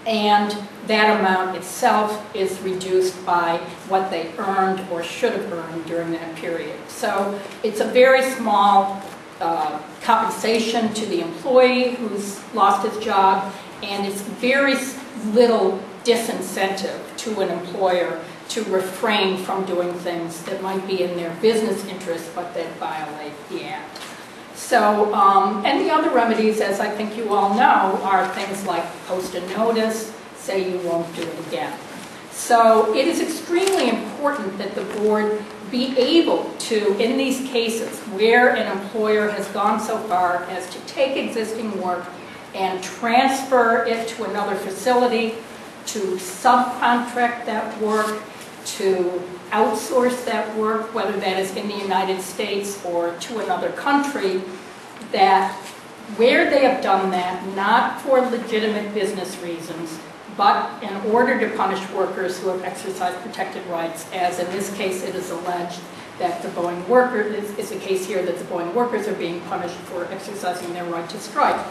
and that amount itself is reduced by what they earned or should have earned during that period. So it's a very small compensation to the employee who's lost his job, and it's very little disincentive to an employer to refrain from doing things that might be in their business interest but that violate the Act. So, and the other remedies, as I think you all know, are things like post a notice, say you won't do it again. So it is extremely important that the board be able to, in these cases where an employer has gone so far as to take existing work and transfer it to another facility, to subcontract that work, to outsource that work, whether that is in the United States or to another country, that where they have done that, not for legitimate business reasons, but in order to punish workers who have exercised protected rights, as in this case it is alleged that the Boeing workers, is the case here that the Boeing workers are being punished for exercising their right to strike,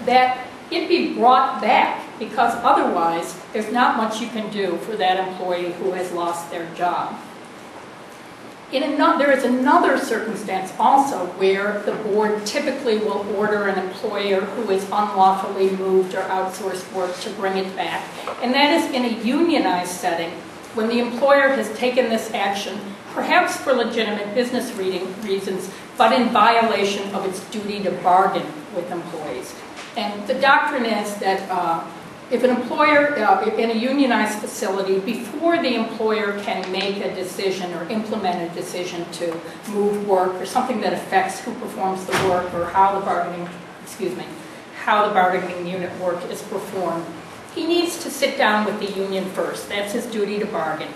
that it be brought back, because otherwise there's not much you can do for that employee who has lost their job. There is another circumstance also where the board typically will order an employer who is unlawfully moved or outsourced work to bring it back, and that is in a unionized setting when the employer has taken this action, perhaps for legitimate business reasons, but in violation of its duty to bargain with employees. And the doctrine is that if an employer, in a unionized facility, before the employer can make a decision or implement a decision to move work or something that affects who performs the work or how the bargaining unit work is performed, he needs to sit down with the union first. That's his duty to bargain.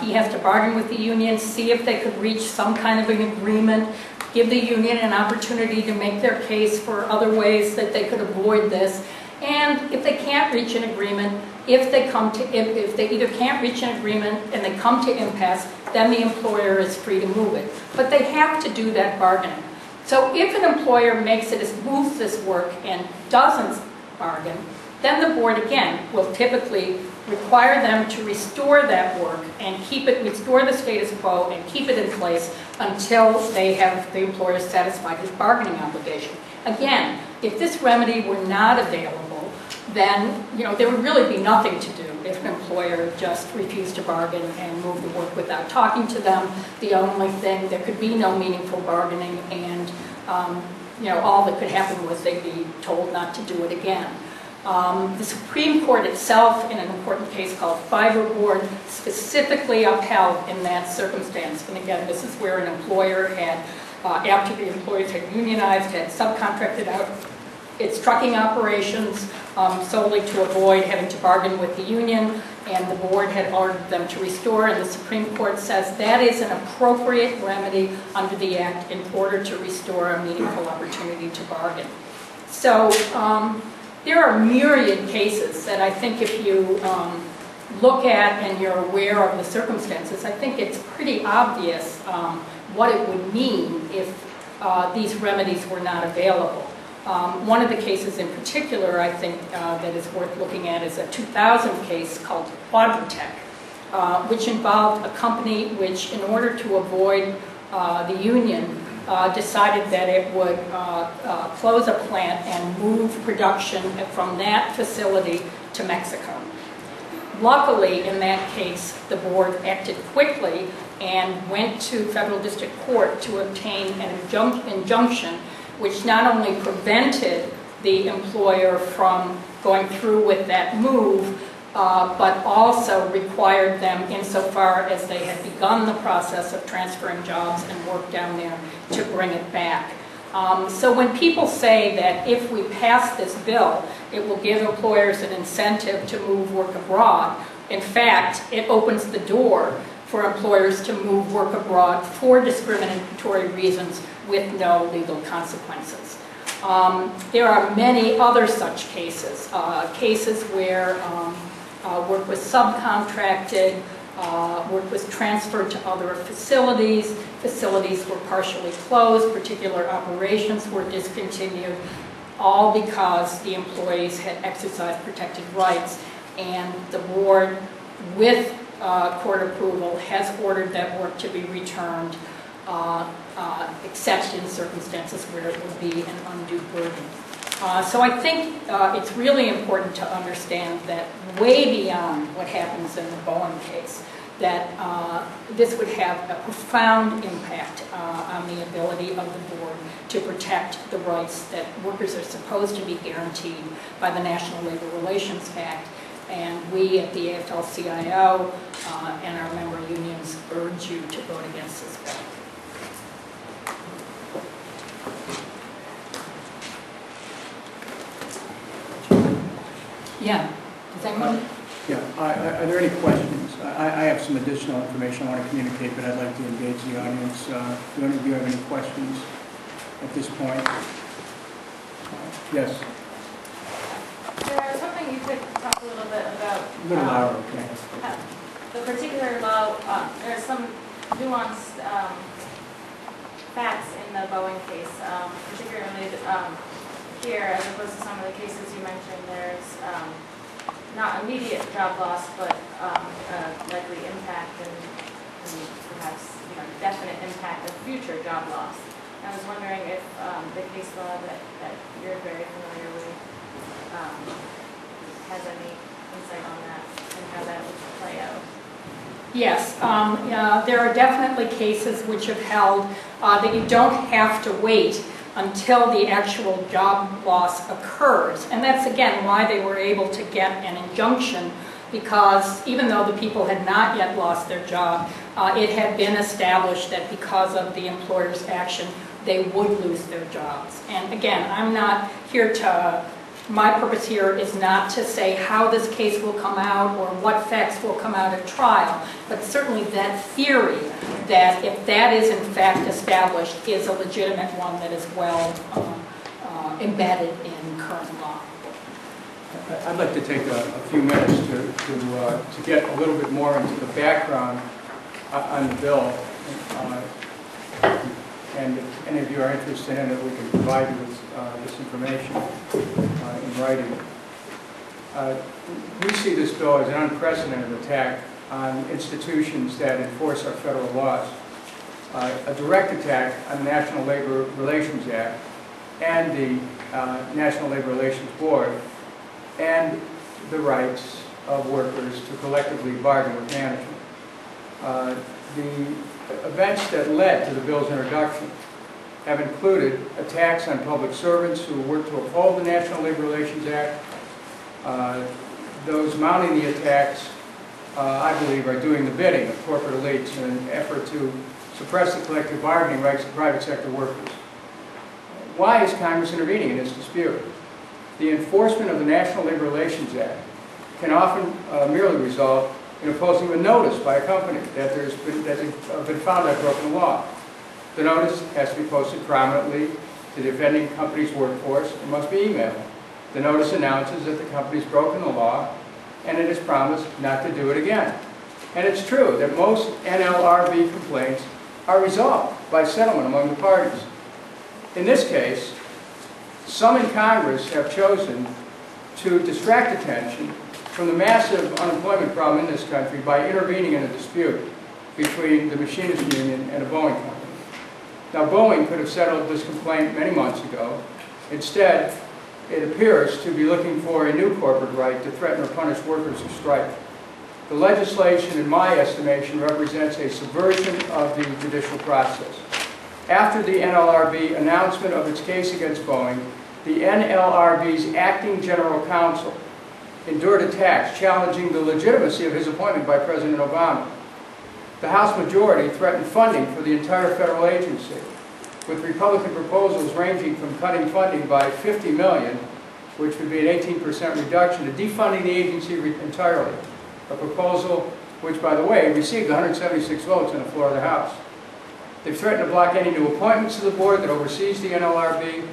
He has to bargain with the union, see if they could reach some kind of an agreement, give the union an opportunity to make their case for other ways that they could avoid this. And if they can't reach an agreement, if they either can't reach an agreement and they come to impasse, then the employer is free to move it. But they have to do that bargaining. So if an employer moves this work and doesn't bargain, then the board again will typically require them to restore that work and restore the status quo and keep it in place until they have the employer satisfied his bargaining obligation. Again, if this remedy were not available, then there would really be nothing to do if an employer just refused to bargain and moved the work without talking to them. The only thing, there could be no meaningful bargaining, and all that could happen was they'd be told not to do it again. The Supreme Court itself, in an important case called Fiberboard, specifically upheld in that circumstance. And again, this is where an employer had, after the employees had unionized, had subcontracted out its trucking operations solely to avoid having to bargain with the union, and the board had ordered them to restore, and the Supreme Court says that is an appropriate remedy under the Act in order to restore a meaningful opportunity to bargain. So there are myriad cases that I think if you look at and you're aware of the circumstances, I think it's pretty obvious what it would mean if these remedies were not available. One of the cases in particular I think that is worth looking at is a 2000 case called Quadratech, which involved a company which, in order to avoid the union, decided that it would close a plant and move production from that facility to Mexico. Luckily, in that case, the board acted quickly and went to federal district court to obtain an injunction which not only prevented the employer from going through with that move, but also required them, insofar as they had begun the process of transferring jobs and work down there, to bring it back. So when people say that if we pass this bill, it will give employers an incentive to move work abroad, in fact, it opens the door for employers to move work abroad for discriminatory reasons with no legal consequences. There are many other such cases, cases where work was subcontracted, work was transferred to other facilities, facilities were partially closed, particular operations were discontinued. all because the employees had exercised protected rights, and the board, with court approval, has ordered that work to be returned, except in circumstances where it would be an undue burden. So I think it's really important to understand that way beyond what happens in the Boeing case, that this would have a profound impact on the ability of the board to protect the rights that workers are supposed to be guaranteed by the National Labor Relations Act. And we at the AFL-CIO and our member unions urge you to vote against this bill. Yeah. Does anyone? Yeah. Are there any questions? I have some additional information I want to communicate, but I'd like to engage the audience. Do any of you have any questions at this point? Yes. I was hoping you could talk a little bit about A little louder, okay. the particular law. There are some nuanced facts in the Boeing case, particularly here, as opposed to some of the cases you mentioned. There's not immediate job loss, but likely impact and perhaps definite impact of future job loss. I was wondering if the case law that you're very familiar with has any insight on that and how that would play out. Yes, there are definitely cases which have held that you don't have to wait until the actual job loss occurs. And that's, again, why they were able to get an injunction, because even though the people had not yet lost their job, it had been established that because of the employer's action, they would lose their jobs. And again, I'm not here to, my purpose here is not to say how this case will come out or what facts will come out at trial, but certainly that theory that if that is in fact established is a legitimate one that is well embedded in current law. I'd like to take a few minutes to get a little bit more into the background on the bill. And if any of you are interested in it, we can provide you with this information in writing. We see this bill as an unprecedented attack on institutions that enforce our federal laws, a direct attack on the National Labor Relations Act and the National Labor Relations Board, and the rights of workers to collectively bargain with management. The events that led to the bill's introduction have included attacks on public servants who work to uphold the National Labor Relations Act. Those mounting the attacks, I believe, are doing the bidding of corporate elites in an effort to suppress the collective bargaining rights of private sector workers. Why is Congress intervening in this dispute? The enforcement of the National Labor Relations Act can often merely result in opposing a notice by a company that they've been found to have broken the law. The notice has to be posted prominently to the offending company's workforce and must be emailed. The notice announces that the company's broken the law and it has promised not to do it again. And it's true that most NLRB complaints are resolved by settlement among the parties. In this case, some in Congress have chosen to distract attention from the massive unemployment problem in this country by intervening in a dispute between the Machinists Union and a Boeing company. Now, Boeing could have settled this complaint many months ago. Instead, it appears to be looking for a new corporate right to threaten or punish workers who strike. The legislation, in my estimation, represents a subversion of the judicial process. After the NLRB announcement of its case against Boeing, the NLRB's acting general counsel endured attacks challenging the legitimacy of his appointment by President Obama. The House majority threatened funding for the entire federal agency, with Republican proposals ranging from cutting funding by $50 million, which would be an 18% reduction, to defunding the agency entirely, a proposal which, by the way, received 176 votes on the floor of the House. They've threatened to block any new appointments to the board that oversees the NLRB,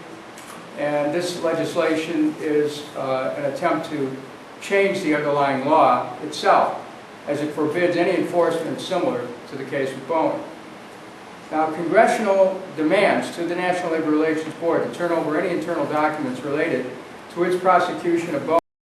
and this legislation is an attempt to change the underlying law itself, as it forbids any enforcement similar to the case with Boeing. Now, congressional demands to the National Labor Relations Board to turn over any internal documents related to its prosecution of Boeing